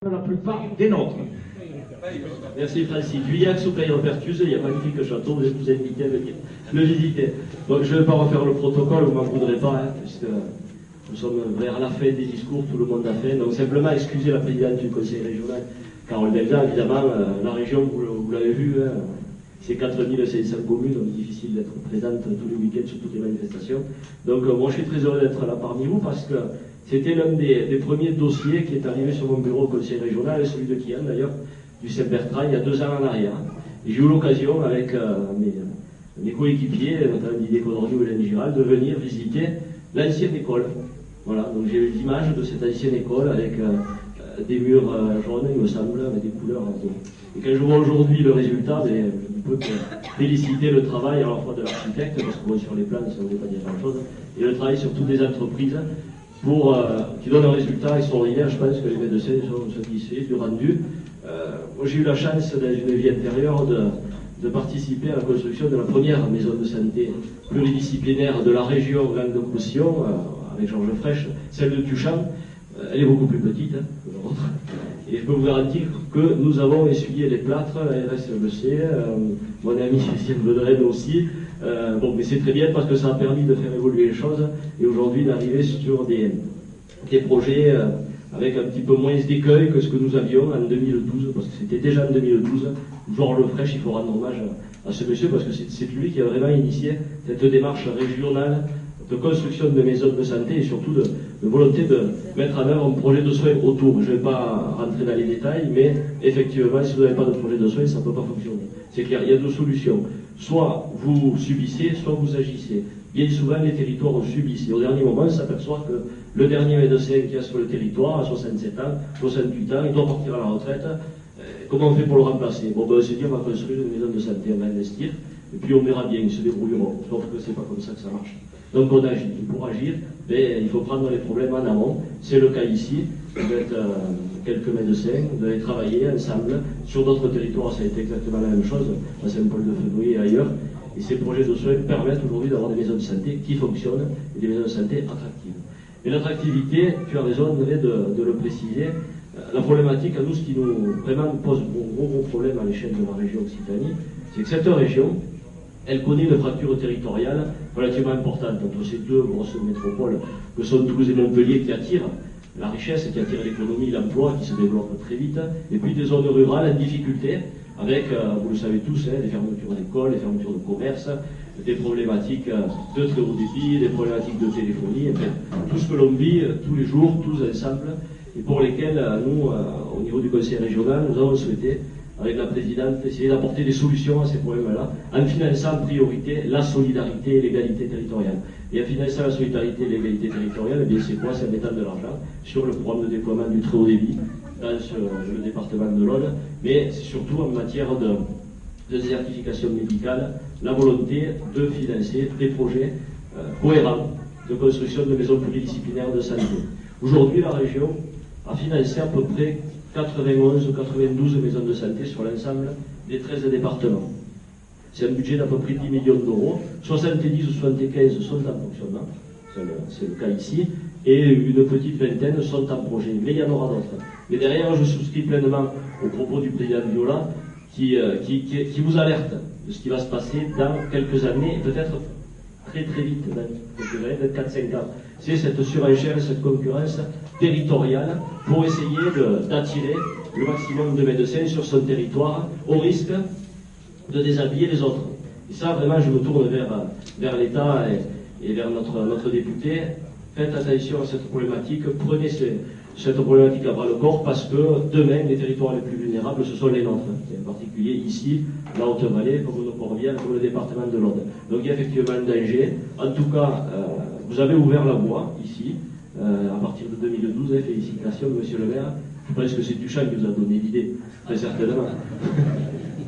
La plupart des nôtres. Merci Francis. Guillac, au Pertuse, il y a un magnifique château, vous êtes tous invités à venir le visiter. Donc je ne vais pas refaire le protocole, vous ne m'en voudrez pas, hein, puisque nous sommes vers la fin des discours, tout le monde a fait. Donc simplement excuser la présidente du conseil régional, Carole Belda, évidemment, la région, vous l'avez vu, hein, c'est 4500 communes, donc difficile d'être présente tous les week-ends sur toutes les manifestations. Donc moi je suis très heureux d'être là parmi vous parce que c'était l'un des premiers dossiers qui est arrivé sur mon bureau au conseil régional, et celui de Kian d'ailleurs, du Saint-Bertrand, il y a 2 ans en arrière. Et j'ai eu l'occasion avec mes coéquipiers, notamment Didier Codorniou et Lenny Giral, de venir visiter l'ancienne école. Voilà, donc j'ai eu l'image de cette ancienne école avec des murs jaunes, il me semble, avec des couleurs. Et quand je vois aujourd'hui le résultat, je ne peux que féliciter le travail à la fois de l'architecte, parce que bon, sur les plans, ça ne veut pas dire grand-chose, et le travail surtout des entreprises, qui donne un résultat extraordinaire. Je pense que les médecins sont satisfaits du rendu. Moi j'ai eu la chance dans une vie antérieure de participer à la construction de la première maison de santé pluridisciplinaire de la région Languedoc-Roussillon, avec Georges Frêche, celle de Tuchan. Elle est beaucoup plus petite que la vôtre. Et je peux vous garantir que nous avons essuyé les plâtres, la RS le sait, mon ami Lucien Vedren aussi. Mais c'est très bien parce que ça a permis de faire évoluer les choses et aujourd'hui d'arriver sur des projets avec un petit peu moins d'écueil que ce que nous avions en 2012, parce que c'était déjà en 2012. Georges Frêche, il faut rendre hommage à ce monsieur parce que c'est lui qui a vraiment initié cette démarche régionale de construction de maisons de santé et surtout de volonté de mettre en œuvre un projet de soins autour. Je ne vais pas rentrer dans les détails, mais effectivement, si vous n'avez pas de projet de soins, ça ne peut pas fonctionner. C'est clair, il y a 2 solutions. Soit vous subissez, soit vous agissez. Bien souvent, les territoires subissent. Et au dernier moment, on s'aperçoit que le dernier médecin qui est sur le territoire, à 67 ans, 68 ans, il doit partir à la retraite. Comment on fait pour le remplacer? On se dit, on va construire une maison de santé, on va investir, et puis on verra bien, ils se débrouilleront. Sauf que c'est pas comme ça que ça marche. Donc on agit. Et pour agir, il faut prendre les problèmes en amont. C'est le cas ici, avec quelques médecins, vous allez travailler ensemble. Sur d'autres territoires, ça a été exactement la même chose, à Saint-Paul-de-Fenouillet et ailleurs. Et ces projets de soins permettent aujourd'hui d'avoir des maisons de santé qui fonctionnent et des maisons de santé attractives. Et l'attractivité, tu as raison de le préciser, la problématique à nous, ce qui nous vraiment pose un gros problème à l'échelle de la région Occitanie, c'est que cette région, elle connaît une fracture territoriale relativement importante entre ces 2 grosses métropoles que sont Toulouse et Montpellier qui attirent la richesse, qui attirent l'économie, l'emploi, qui se développe très vite, et puis des zones rurales en difficulté, avec, vous le savez tous, les fermetures d'écoles, les fermetures de commerce, des problématiques de très haut débit, des problématiques de téléphonie, enfin, tout ce que l'on vit tous les jours, tous ensemble, et pour lesquels nous, au niveau du conseil régional, nous avons souhaité, avec la présidente, essayer d'apporter des solutions à ces problèmes-là, en finançant en priorité la solidarité et l'égalité territoriale. Et en finançant la solidarité et l'égalité territoriale, c'est quoi? C'est en mettant de l'argent sur le programme de déploiement du très haut débit dans le département de l'Aude, mais c'est surtout en matière de désertification médicale, la volonté de financer des projets cohérents de construction de maisons pluridisciplinaires de santé. Aujourd'hui, la région a financé à peu près 91 ou 92 maisons de santé sur l'ensemble des 13 départements. C'est un budget d'à peu près 10 millions d'euros, 70 ou 75 sont en fonctionnement, c'est le cas ici, et une petite vingtaine sont en projet, mais il y en aura d'autres. Mais derrière, je souscris pleinement aux propos du président Viola, qui vous alerte de ce qui va se passer dans quelques années, peut-être très très vite, dans quelques années, peut-être 4-5 ans. C'est cette surenchère, cette concurrence territoriale pour essayer d'attirer le maximum de médecins sur son territoire au risque de déshabiller les autres. Et ça, vraiment, je me tourne vers l'État et vers notre député. Faites attention à cette problématique, prenez cette problématique à bras le corps parce que demain, les territoires les plus vulnérables, ce sont les nôtres. Et en particulier ici, la Haute-Vallée, comme nos Corbières, comme le département de l'Aude. Donc il y a effectivement un danger. En tout cas, vous avez ouvert la voie ici, à partir de 2012. Félicitations, monsieur le maire. Je pense que c'est Duchamp qui vous a donné l'idée, très certainement.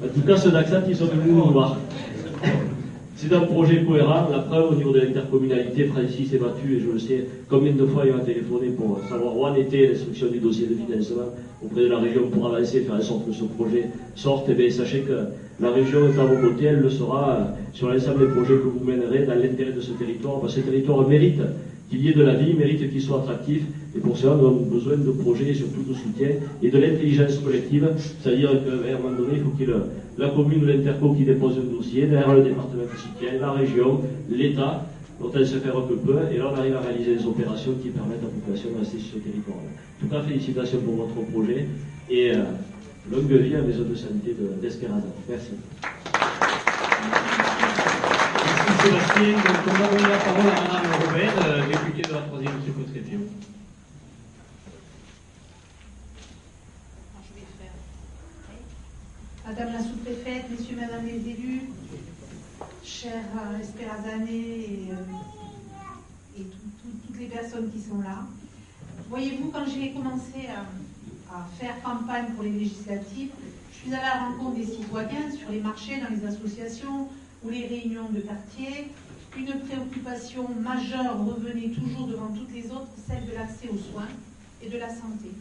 En tout cas, ceux d'Axat, ils sont venus nous voir. C'est un projet cohérent. La preuve, au niveau de l'intercommunalité, Francis s'est battu, et je le sais, combien de fois il m'a téléphoné pour savoir où en était l'instruction du dossier de financement auprès de la région pour avancer, faire en sorte que ce projet sorte. Et bien, sachez que la région est à vos côtés, elle le sera sur l'ensemble des projets que vous mènerez dans l'intérêt de ce territoire. Parce que ce territoire mérite qu'il y ait de la vie, mérite qu'il soit attractif, Et pour cela, nous avons besoin de projets et surtout de soutien et de l'intelligence collective. C'est-à-dire qu'à un moment donné, il faut qu'il y ait la commune ou l'interco qui dépose un dossier, derrière le département qui soutient, la région, l'État, dont elle se fait que peu, et là on arrive à réaliser des opérations qui permettent à la population de rester sur ce territoire. En tout cas, félicitations pour votre projet et longue vie à la maison de santé d'Espérance. Merci. Merci Sébastien. Donc, on va donner la parole à Madame Robert, députée de la 3e circonscription. Madame la sous-préfète, messieurs, madame les élus, chers Espérazanais et toutes les personnes qui sont là. Voyez-vous, quand j'ai commencé à faire campagne pour les législatives, je suis allée à la rencontre des citoyens sur les marchés, dans les associations ou les réunions de quartier. Une préoccupation majeure revenait toujours devant toutes les autres, celle de l'accès aux soins et de la santé.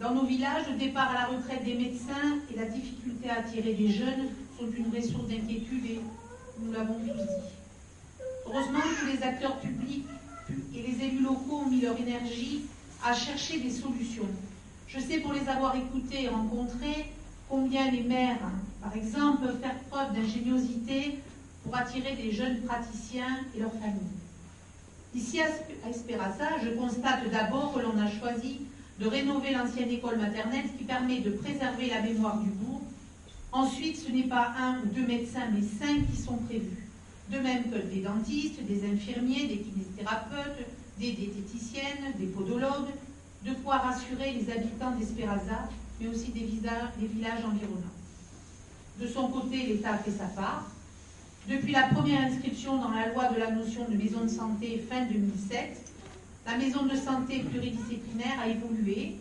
Dans nos villages, le départ à la retraite des médecins et la difficulté à attirer des jeunes sont une vraie source d'inquiétude et nous l'avons tous dit. Heureusement, tous les acteurs publics et les élus locaux ont mis leur énergie à chercher des solutions. Je sais, pour les avoir écoutés et rencontrés, combien les maires, par exemple, peuvent faire preuve d'ingéniosité pour attirer des jeunes praticiens et leurs familles. Ici, à Espéraza, je constate d'abord que l'on a choisi de rénover l'ancienne école maternelle, ce qui permet de préserver la mémoire du bourg. Ensuite, ce n'est pas 1 ou 2 médecins, mais 5 qui sont prévus. De même que des dentistes, des infirmiers, des kinésithérapeutes, des diététiciennes, des podologues, de quoi rassurer les habitants d'Espéraza, mais aussi des villages environnants. De son côté, l'État a fait sa part. Depuis la première inscription dans la loi de la notion de maison de santé fin 2007, la maison de santé pluridisciplinaire a évolué.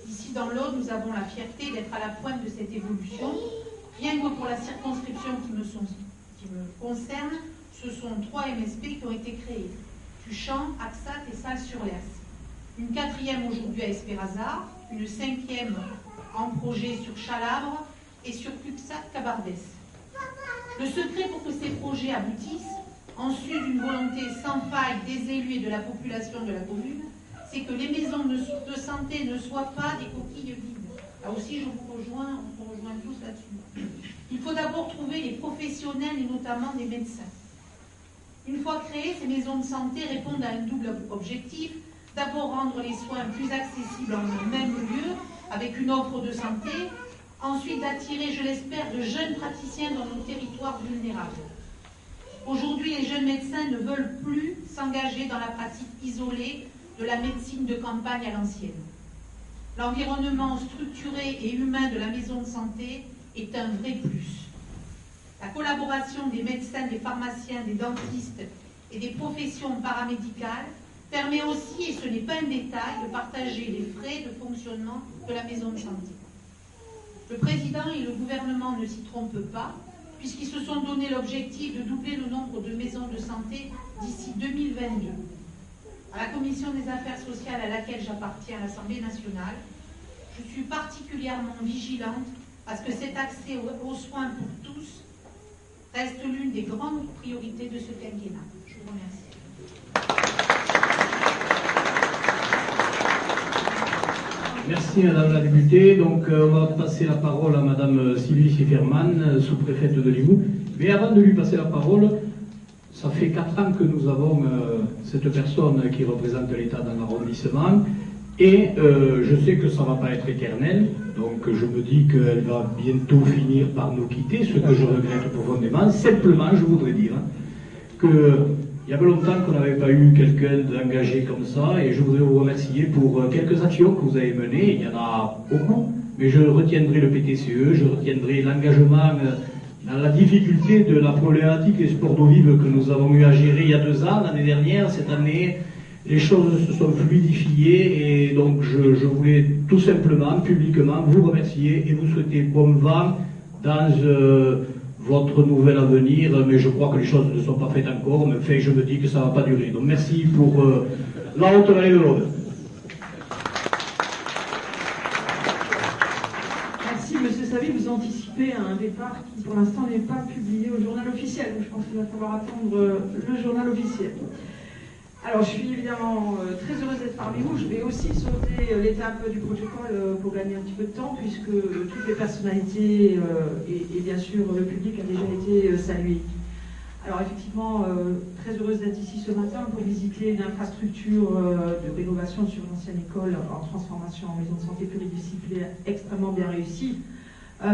Ici, dans l'Aude, nous avons la fierté d'être à la pointe de cette évolution. Rien que pour la circonscription qui me concerne, ce sont 3 MSP qui ont été créés. Tuchan, Axat et Salles-sur-Lers. Une 4e aujourd'hui à Espéraza, une 5e en projet sur Chalabre et sur Cuxat-Cabardès. Le secret pour que ces projets aboutissent, en sus d'une volonté sans faille des élus et de la population de la commune, c'est que les maisons de santé ne soient pas des coquilles vides. Là aussi, on vous rejoint tous là-dessus. Il faut d'abord trouver les professionnels et notamment des médecins. Une fois créées, ces maisons de santé répondent à un double objectif. D'abord, rendre les soins plus accessibles en un même lieu, avec une offre de santé. Ensuite, d'attirer, je l'espère, de jeunes praticiens dans nos territoires vulnérables. Aujourd'hui, les jeunes médecins ne veulent plus s'engager dans la pratique isolée de la médecine de campagne à l'ancienne. L'environnement structuré et humain de la maison de santé est un vrai plus. La collaboration des médecins, des pharmaciens, des dentistes et des professions paramédicales permet aussi, et ce n'est pas un détail, de partager les frais de fonctionnement de la maison de santé. Le président et le gouvernement ne s'y trompent pas, puisqu'ils se sont donné l'objectif de doubler le nombre de maisons de santé d'ici 2022. À la commission des affaires sociales à laquelle j'appartiens à l'Assemblée nationale, je suis particulièrement vigilante à ce que cet accès aux soins pour tous reste l'une des grandes priorités de ce quinquennat. Je vous remercie. Merci Madame la députée. Donc on va passer la parole à Madame Sylvie Sifferman, sous-préfète de Limoux. Mais avant de lui passer la parole, ça fait 4 ans que nous avons cette personne qui représente l'État dans l'arrondissement. Et je sais que ça ne va pas être éternel, donc je me dis qu'elle va bientôt finir par nous quitter, ce que je regrette profondément. Simplement, je voudrais dire qu'il y avait longtemps qu'on n'avait pas eu quelqu'un d'engagé comme ça, et je voudrais vous remercier pour quelques actions que vous avez menées. Il y en a beaucoup, mais je retiendrai le PTCE, je retiendrai l'engagement dans la difficulté de la problématique des sports d'eau vive que nous avons eu à gérer il y a 2 ans, l'année dernière, cette année. Les choses se sont fluidifiées et donc je voulais tout simplement, publiquement, vous remercier et vous souhaiter bon vent dans votre nouvel avenir, mais je crois que les choses ne sont pas faites encore, mais enfin, je me dis que ça ne va pas durer. Donc merci pour la Haute-Vallée de l'Aude. Merci, Monsieur Savy, vous anticipez un départ qui pour l'instant n'est pas publié au journal officiel, donc je pense qu'il va falloir attendre le journal officiel. Alors, je suis évidemment très heureuse d'être parmi vous. Je vais aussi sauter l'étape du protocole pour gagner un petit peu de temps, puisque toutes les personnalités et bien sûr le public a déjà été salué. Alors effectivement, très heureuse d'être ici ce matin pour visiter une infrastructure de rénovation sur l'ancienne école en transformation en maison de santé pluridisciplinaire extrêmement bien réussie.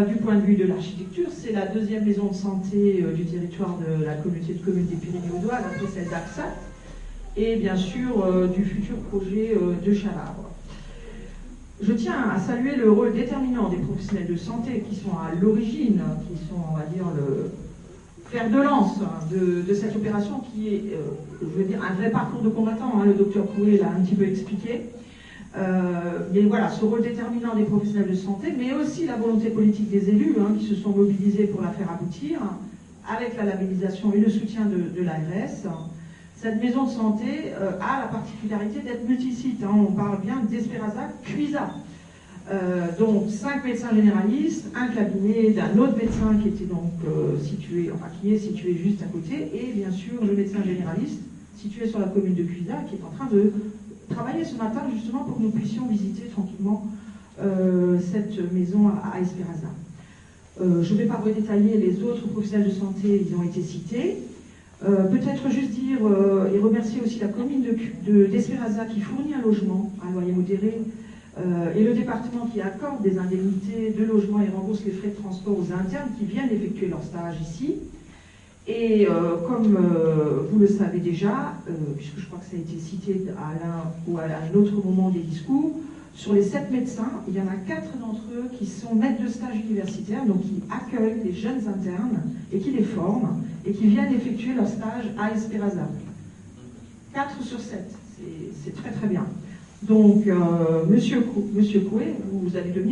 Du point de vue de l'architecture, c'est la deuxième maison de santé du territoire de la communauté de communes des Pyrénées-Audois, après celle d'Axat, et bien sûr du futur projet de Chalabre. Je tiens à saluer le rôle déterminant des professionnels de santé qui sont à l'origine, qui sont, on va dire, le fer de lance de cette opération qui est, je veux dire, un vrai parcours de combattant. Le docteur Coué l'a un petit peu expliqué. Mais voilà, ce rôle déterminant des professionnels de santé, mais aussi la volonté politique des élus qui se sont mobilisés pour la faire aboutir, avec la labellisation et le soutien de l'ARS. Cette maison de santé a la particularité d'être multisite. On parle bien d'Espérazac Cuisa. Donc 5 médecins généralistes, un cabinet d'un autre médecin qui était donc qui est situé juste à côté, et bien sûr le médecin généraliste situé sur la commune de Cuisa qui est en train de travailler ce matin justement pour que nous puissions visiter tranquillement cette maison à Espérazac. Je ne vais pas redétailler les autres professionnels de santé, ils ont été cités. Peut-être juste dire et remercier aussi la commune d'Espérazac qui fournit un logement à loyer modéré et le département qui accorde des indemnités de logement et rembourse les frais de transport aux internes qui viennent effectuer leur stage ici. Et comme vous le savez déjà, puisque je crois que ça a été cité à l'un ou à un autre moment des discours, sur les 7 médecins, il y en a 4 d'entre eux qui sont maîtres de stage universitaires, donc qui accueillent les jeunes internes et qui les forment et qui viennent effectuer leur stage à Espérazac. 4 sur 7, c'est très très bien. Donc, Monsieur Coué, vous allez devenir